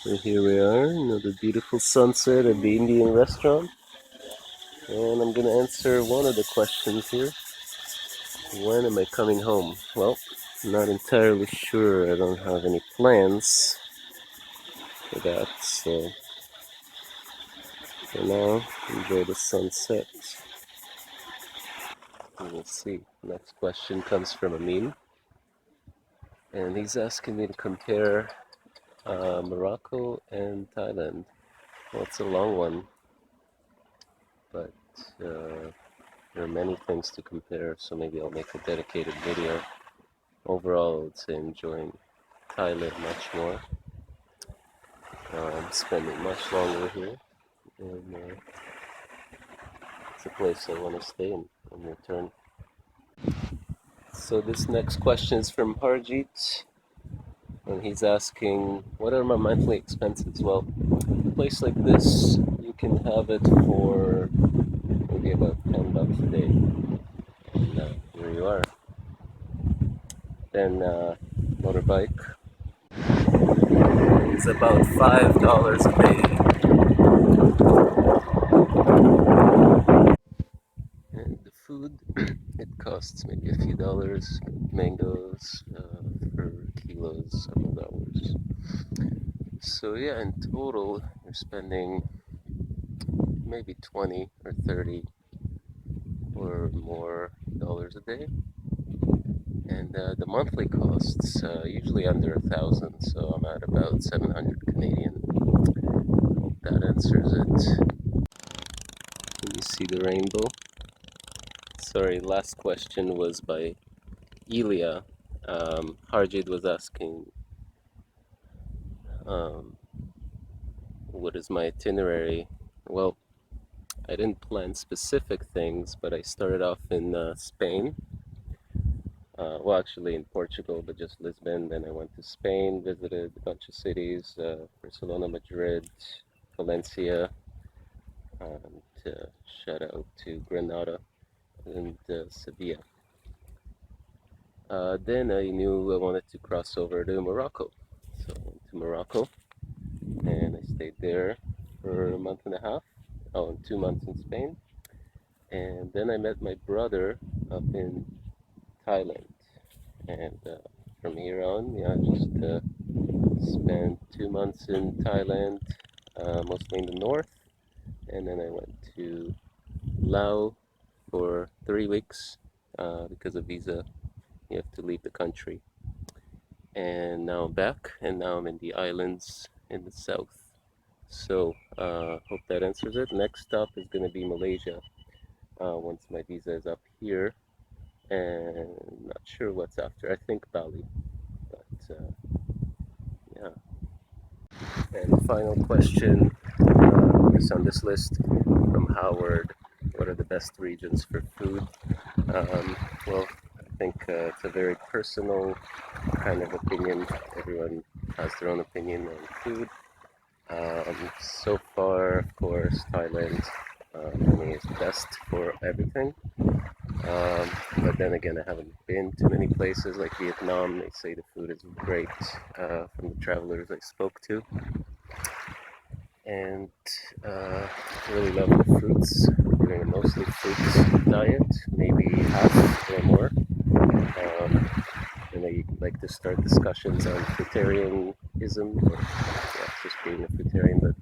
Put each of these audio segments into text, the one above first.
So here we are, another beautiful sunset at the Indian restaurant. And I'm gonna answer one of the questions here. When am I coming home? Well, not entirely sure. I don't have any plans for that. So for now, enjoy the sunset. We'll see. Next question comes from Amin. And he's asking me to compare Morocco and Thailand. Well, it's a long one, but there are many things to compare, so maybe I'll make a dedicated video. Overall, I would say enjoying Thailand much more. I'm spending much longer here, and it's a place I want to stay in and return. So this next question is from Harjeet, and he's asking, what are my monthly expenses? Well, a place like this, you can have it for maybe about $10 a day. And here you are. Then motorbike is about $5 a day. And the food, it costs maybe a few dollars. Mangoes per kilos, several dollars. So yeah, in total, you're spending maybe 20 or 30 or more dollars a day. And the monthly costs usually under 1,000, so I'm at about 700 Canadian. Hope that answers it. Can you see the rainbow? Sorry, last question was by Elia. Harjit was asking, what is my itinerary? Well, I didn't plan specific things, but I started off in Spain. Well, actually in Portugal, but just Lisbon. Then I went to Spain, visited a bunch of cities, Barcelona, Madrid, Valencia, and shout out to Granada and Sevilla. Then I knew I wanted to cross over to Morocco. So I went to Morocco and I stayed there for a month and a half. Oh, and 2 months in Spain. And then I met my brother up in Thailand. And from here on, yeah, I just spent 2 months in Thailand, mostly in the north. And then I went to Laos for 3 weeks because of visa. You have to leave the country. And now I'm back, and now I'm in the islands in the south. So, hope that answers it. Next stop is going to be Malaysia once my visa is up here. And not sure what's after. I think Bali. But, yeah. And the final question is on this list from Howard. What are the best regions for food? Well, I think it's a very personal kind of opinion. Everyone has their own opinion on food. So far, of course, Thailand for me is best for everything. But then again, I haven't been to many places like Vietnam. They say the food is great from the travelers I spoke to. And really love the fruits. We're doing a mostly fruits diet, maybe half or more. And I like to start discussions on fruitarianism, or yeah, just being a fruitarian, but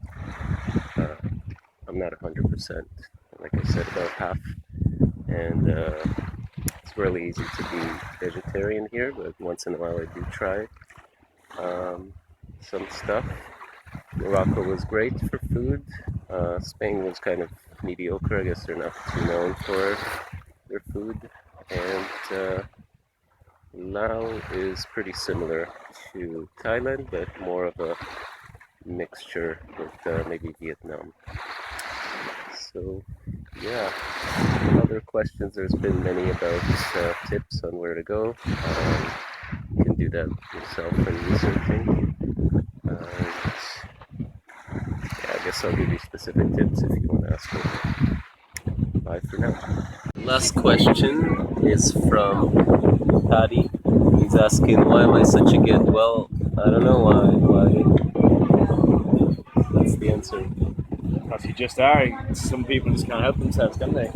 I'm not 100%. Like I said, about half. And it's really easy to be vegetarian here, but once in a while I do try some stuff. Morocco was great for food. Spain was kind of mediocre. I guess they're not too known for their food. And Laos is pretty similar to Thailand, but more of a mixture with maybe Vietnam. So, yeah. Other questions, there's been many about tips on where to go. You can do that yourself when researching. Yeah, I guess I'll give you specific tips if you want to ask me. Bye for now. Last question is from Patty. He's asking, why am I such a good? Well, I don't know why. the answer. Because you just are. Some people just can't help themselves, can they?